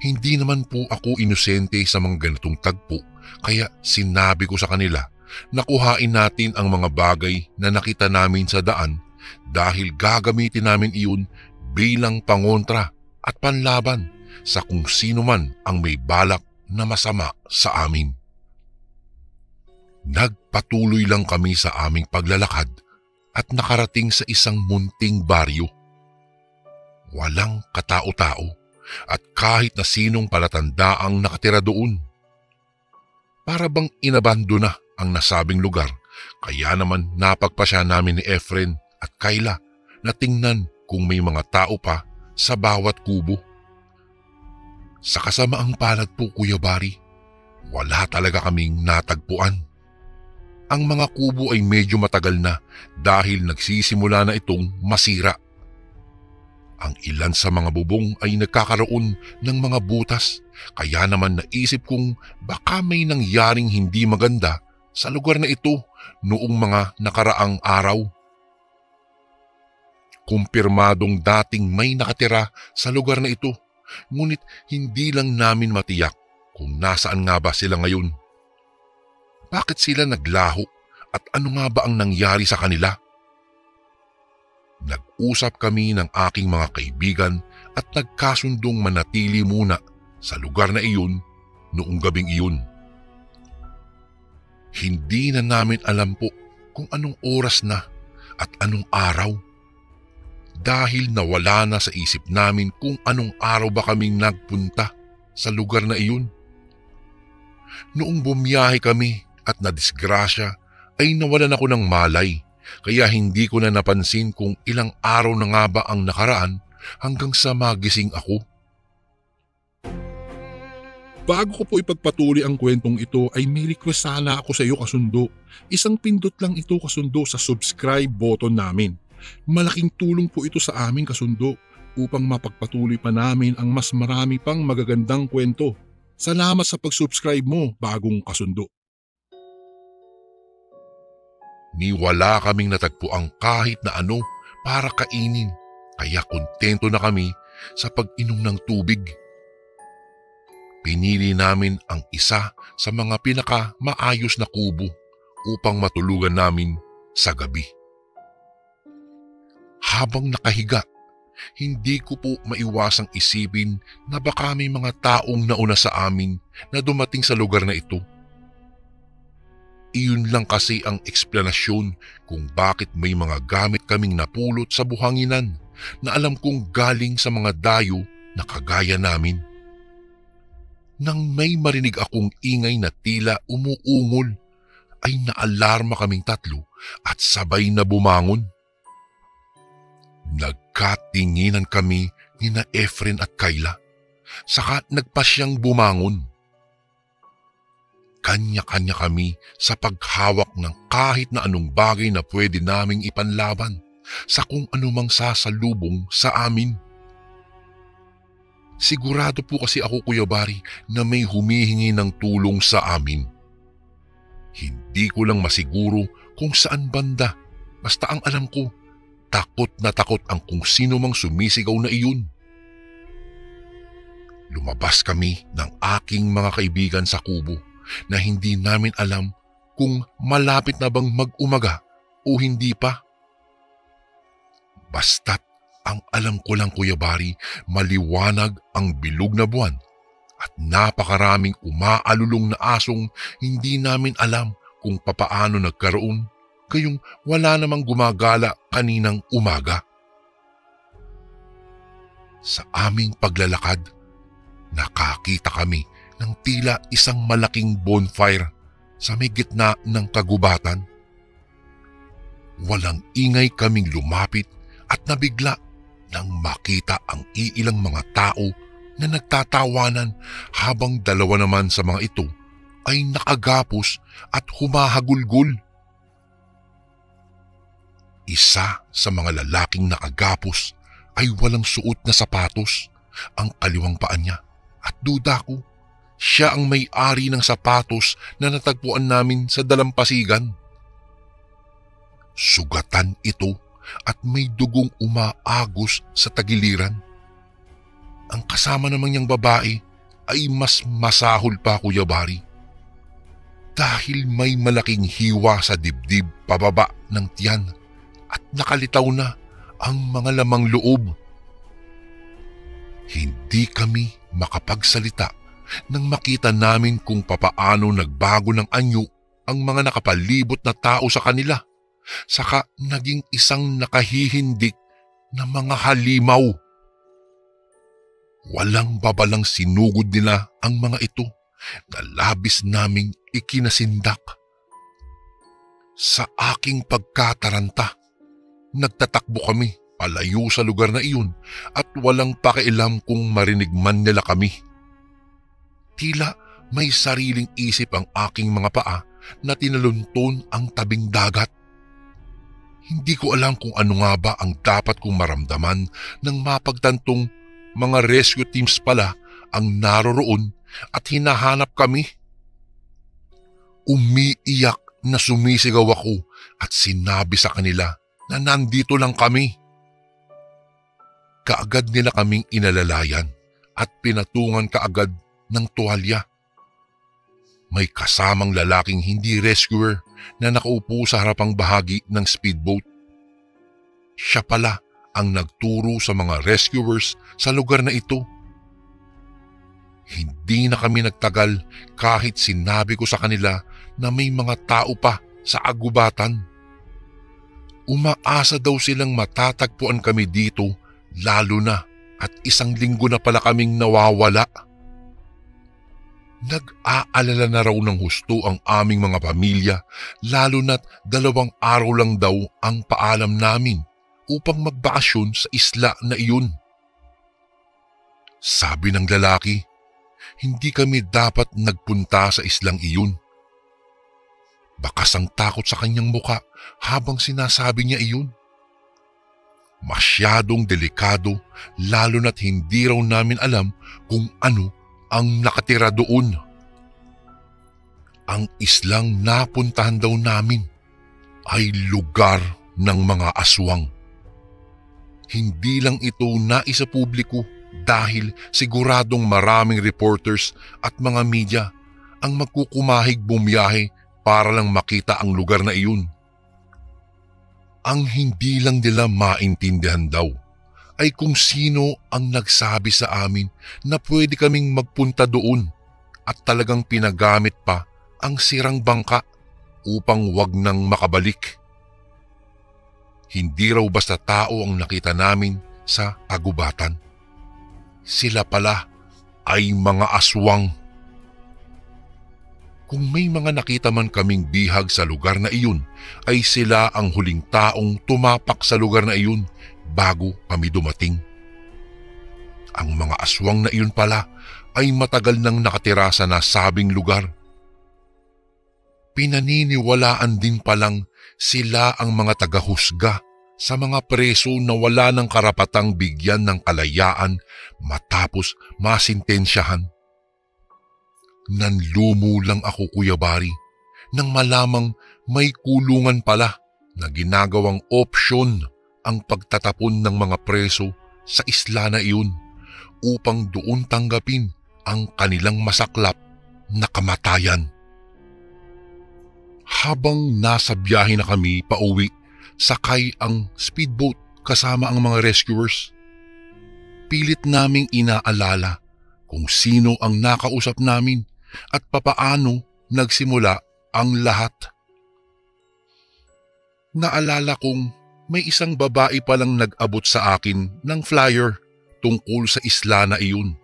Hindi naman po ako inosente sa mga ganitong tagpo, kaya sinabi ko sa kanila na kuhain natin ang mga bagay na nakita namin sa daan dahil gagamitin namin iyon bilang pangontra at panlaban sa kung sino man ang may balak na masama sa amin. Nagpatuloy lang kami sa aming paglalakad at nakarating sa isang munting baryo. Walang katao-tao at kahit na sinong palatandaang nakatira doon. Para bang inabando na ang nasabing lugar, kaya naman napagpasya namin ni Efren at Kayla na tingnan kung may mga tao pa sa bawat kubo. Sa kasamaang palad po, Kuya Bari, wala talaga kaming natagpuan. Ang mga kubo ay medyo matagal na dahil nagsisimula na itong masira. Ang ilan sa mga bubong ay nagkakaroon ng mga butas, kaya naman naisip kong baka may nangyaring hindi maganda sa lugar na ito noong mga nakaraang araw. Kumpirmadong dating may nakatira sa lugar na ito, ngunit hindi lang namin matiyak kung nasaan nga ba sila ngayon. Bakit sila naglaho at ano nga ba ang nangyari sa kanila? Nag-usap kami ng aking mga kaibigan at nagkasundong manatili muna sa lugar na iyon noong gabing iyon. Hindi na namin alam po kung anong oras na at anong araw dahil nawala na sa isip namin kung anong araw ba kaming nagpunta sa lugar na iyon. Noong bumiyahe kami at nadisgrasya ay nawalan ako ng malay, kaya hindi ko na napansin kung ilang araw na nga ba ang nakaraan hanggang sa magising ako. Bago ko po ipagpatuloy ang kwentong ito ay may request sana ako sa iyo, kasundo. Isang pindot lang ito, kasundo, sa subscribe button namin. Malaking tulong po ito sa amin, kasundo, upang mapagpatuloy pa namin ang mas marami pang magagandang kwento. Salamat sa pag-subscribe mo, bagong kasundo. Wala kaming natagpuang kahit na ano para kainin, kaya kontento na kami sa pag-inom ng tubig. Pinili namin ang isa sa mga pinaka-maayos na kubo upang matulugan namin sa gabi. Habang nakahiga, hindi ko po maiwasang isipin na baka may mga taong nauna sa amin na dumating sa lugar na ito. Iyon lang kasi ang eksplanasyon kung bakit may mga gamit kaming napulot sa buhanginan na alam kong galing sa mga dayo na kagaya namin. Nang may marinig akong ingay na tila umuungol, ay naalarma kaming tatlo at sabay na bumangon. Nagkatinginan kami ni na Efren at Kayla, saka nagpasyang bumangon. Kanya-kanya kami sa paghawak ng kahit na anong bagay na pwede naming ipanlaban sa kung anumang sasalubong sa amin. Sigurado po kasi ako, Kuya Bari, na may humihingi ng tulong sa amin. Hindi ko lang masiguro kung saan banda, basta ang alam ko, takot na takot ang kung sino mang sumisigaw na iyon. Lumabas kami ng aking mga kaibigan sa kubo na hindi namin alam kung malapit na bang mag-umaga o hindi pa. Basta't ang alam ko lang, Kuya Bari, maliwanag ang bilog na buwan at napakaraming umaalulong na asong hindi namin alam kung papaano nagkaroon, kayong wala namang gumagala kaninang umaga. Sa aming paglalakad, nakakita kami ng tila isang malaking bonfire sa may gitna ng kagubatan. Walang ingay kaming lumapit at nabigla nang makita ang iilang mga tao na nagtatawanan habang dalawa naman sa mga ito ay nakagapos at humahagulgol. Isa sa mga lalaking nakagapos ay walang suot na sapatos, ang kaliwang paa niya, at duda ko siya ang may-ari ng sapatos na natagpuan namin sa dalampasigan. Sugatan ito at may dugong umaagos sa tagiliran. Ang kasama naman niyang babae ay mas masahol pa, Kuya Bari, dahil may malaking hiwa sa dibdib pababa ng tiyan at nakalitaw na ang mga lamang loob. Hindi kami makapagsalita nang makita namin kung papaano nagbago ng anyo ang mga nakapalibot na tao sa kanila, saka naging isang nakahihindik na mga halimaw. Walang babalang sinugod nila ang mga ito na labis naming ikinasindak. Sa aking pagkataranta, nagtatakbo kami palayo sa lugar na iyon at walang pakialam kung marinig man nila kami. Tila may sariling isip ang aking mga paa na tinalunton ang tabing dagat. Hindi ko alam kung ano nga ba ang dapat kong maramdaman nang mapagtantong mga rescue teams pala ang naroroon at hinahanap kami. Umiiyak na sumisigaw ako at sinabi sa kanila na nandito lang kami. Kaagad nila kaming inalalayan at pinatungan kaagad ng tuwalya. May kasamang lalaking hindi rescuer na nakaupo sa harapang bahagi ng speedboat. Siya pala ang nagturo sa mga rescuers sa lugar na ito. Hindi na kami nagtagal kahit sinabi ko sa kanila na may mga tao pa sa agubatan. Umaasa daw silang matatagpuan kami dito lalo na at 1 linggo na pala kaming nawawala. Nag-aalala na raw ng husto ang aming mga pamilya lalo na't 2 araw lang daw ang paalam namin upang magbakasyon sa isla na iyon. Sabi ng lalaki, hindi kami dapat nagpunta sa islang iyon. Bakas ang takot sa kanyang muka habang sinasabi niya iyon. Masyadong delikado lalo na't hindi raw namin alam kung ano ang nakatira doon. Ang islang napuntahan daw namin ay lugar ng mga aswang. Hindi lang ito naisa publiko dahil siguradong maraming reporters at mga media ang magkukumahig bumiyahe para lang makita ang lugar na iyon. Ang hindi lang nila maintindihan daw ay kung sino ang nagsabi sa amin na pwede kaming magpunta doon at talagang pinagamit pa ang sirang bangka upang wag nang makabalik. Hindi raw basta tao ang nakita namin sa agubatan. Sila pala ay mga aswang. Kung may mga nakita man kaming bihag sa lugar na iyon, ay sila ang huling taong tumapak sa lugar na iyon bago kami dumating. Ang mga aswang na iyon pala ay matagal nang nakatira sa nasabing lugar. Pinaniniwalaan din palang sila ang mga tagahusga sa mga preso na wala ng karapatang bigyan ng kalayaan matapos masintensyahan. Nanlumo lang ako, Kuya Bari, nang malamang may kulungan pala na ginagawang opsyon ang pagtatapon ng mga preso sa isla na iyon upang doon tanggapin ang kanilang masaklap na kamatayan. Habang nasa biyahe na kami pauwi, sakay ang speedboat kasama ang mga rescuers. Pilit naming inaalala kung sino ang nakausap namin at papaano nagsimula ang lahat. Naalala kong may isang babae palang nag-abot sa akin ng flyer tungkol sa isla na iyon.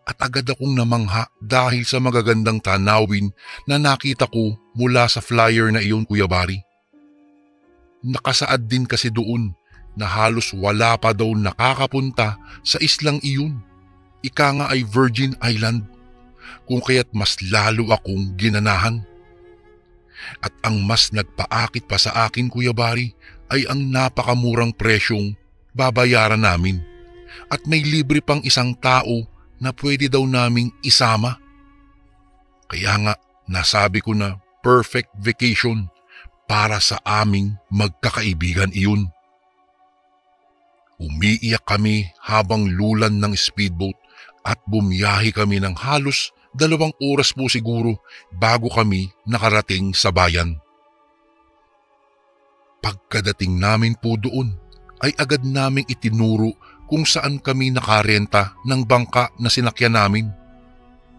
At agad akong namangha dahil sa magagandang tanawin na nakita ko mula sa flyer na iyon, Kuya Bari. Nakasaad din kasi doon na halos wala pa daw nakakapunta sa islang iyon. Ika nga ay Virgin Island, kung kaya't mas lalo akong ginanahan. At ang mas nagpaakit pa sa akin, Kuya Bari, ay ang napakamurang presyong babayaran namin. At may libre pang isang tao na pwede daw naming isama. Kaya nga nasabi ko na perfect vacation para sa aming magkakaibigan iyon. Umiiyak kami habang lulan ng speedboat at bumiyahe kami ng halos 2 oras po siguro bago kami nakarating sa bayan. Pagkadating namin po doon ay agad naming itinuro kung saan kami nakarenta ng bangka na sinakyan namin.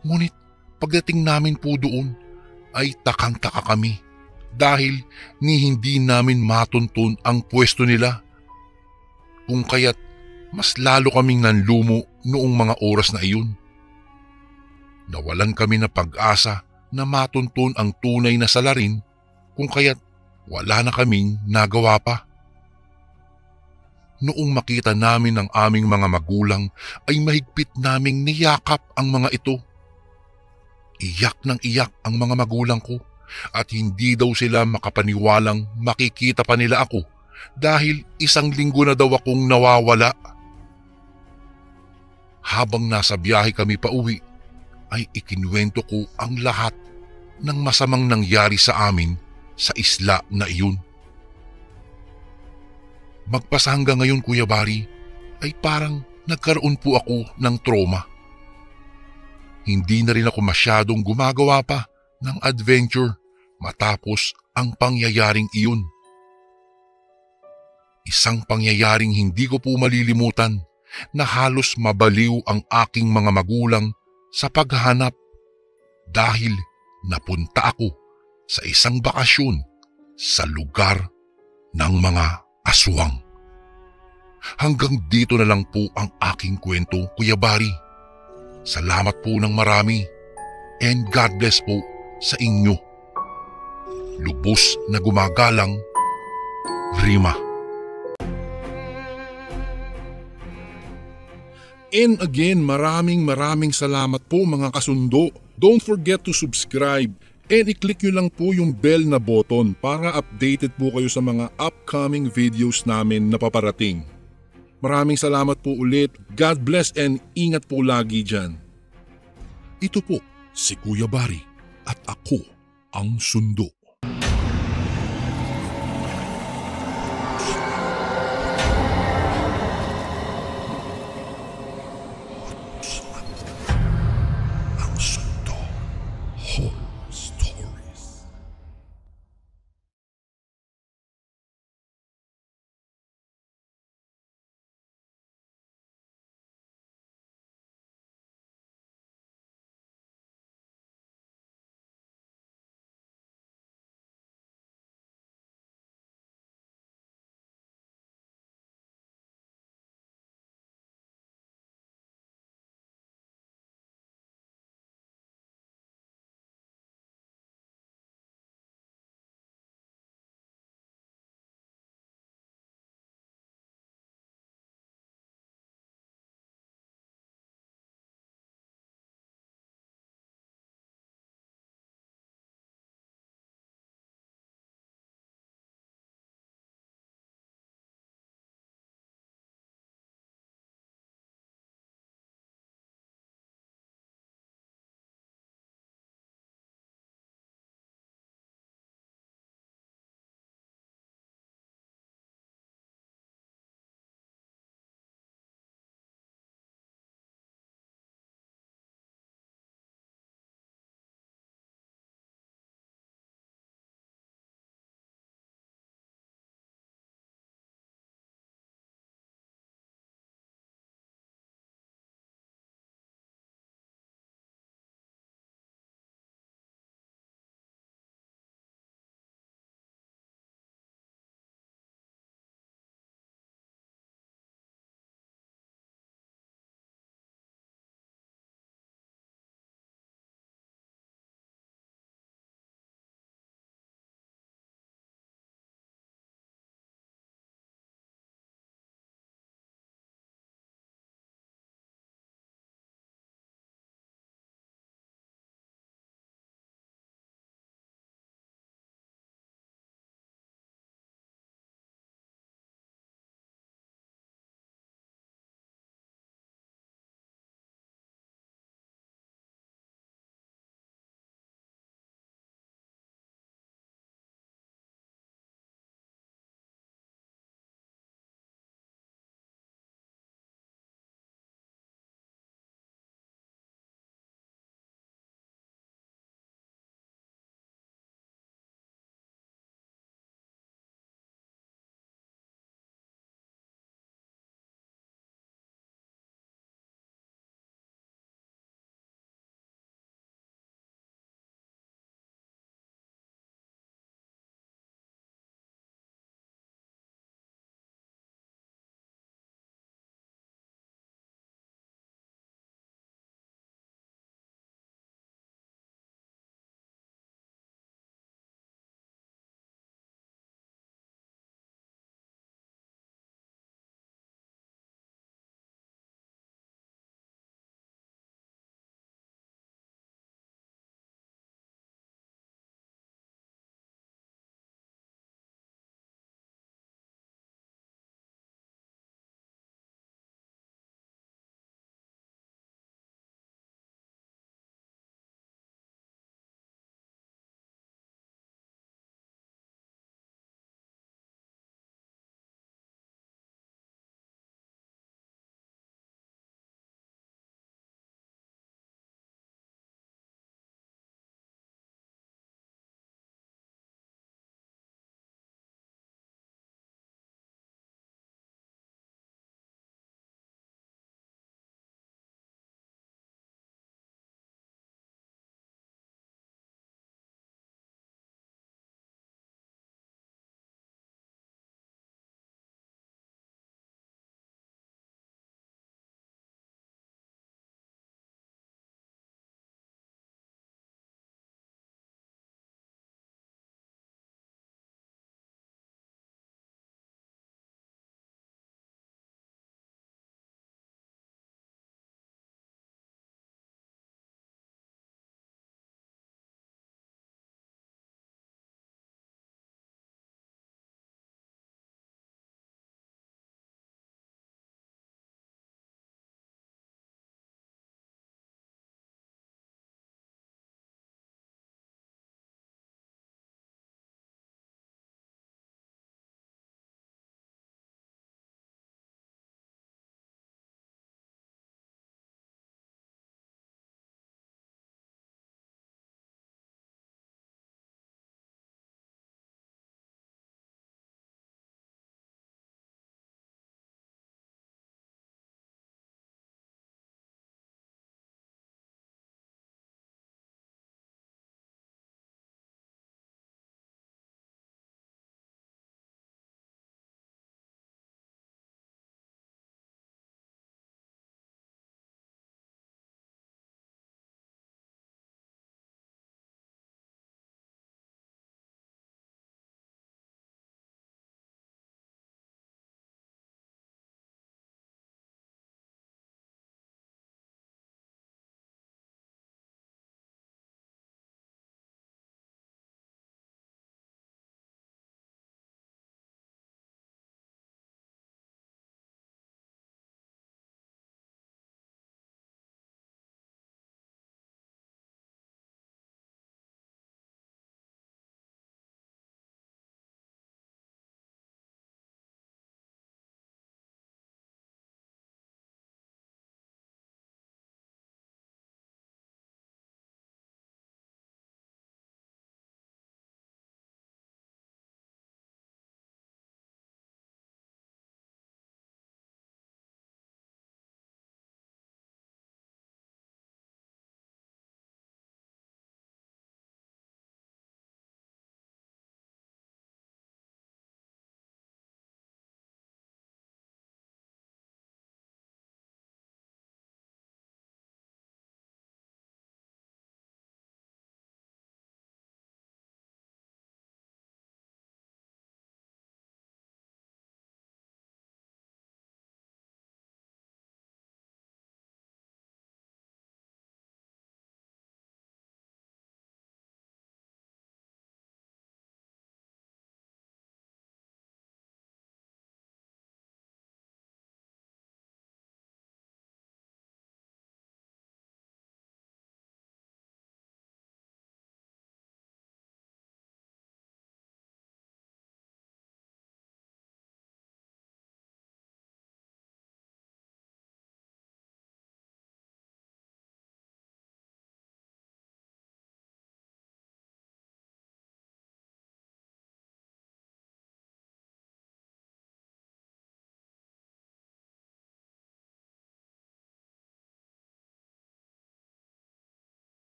Ngunit pagdating namin po doon ay takang-taka kami dahil hindi namin matuntun ang pwesto nila. Kung kaya't mas lalo kaming nanlumo noong mga oras na iyon. Nawalan kami na pag-asa na matuntun ang tunay na salarin kung kaya't wala na kaming nagawa pa. Noong makita namin ang aming mga magulang ay mahigpit naming niyakap ang mga ito. Iyak ng iyak ang mga magulang ko at hindi daw sila makapaniwalang makikita pa nila ako dahil 1 linggo na daw akong nawawala. Habang nasa biyahe kami pauwi ay ikinuwento ko ang lahat ng masamang nangyari sa amin sa isla na iyon. Magpasa hanggang ngayon, Kuya Bari, ay parang nagkaroon po ako ng trauma. Hindi na rin ako masyadong gumagawa pa ng adventure matapos ang pangyayaring iyon. Isang pangyayaring hindi ko po malilimutan na halos mabaliw ang aking mga magulang sa paghahanap dahil napunta ako sa isang bakasyon sa lugar ng mga aswang. Hanggang dito na lang po ang aking kwento, Kuya Bari. Salamat po ng marami and God bless po sa inyo. Lubos na gumagalang, Rima. And again, maraming salamat po mga kasundo. Don't forget to subscribe and i-click nyo lang po yung bell na button para updated po kayo sa mga upcoming videos namin na paparating. Maraming salamat po ulit. God bless and ingat po lagi dyan. Ito po si Kuya Bari at ako ang Sundo.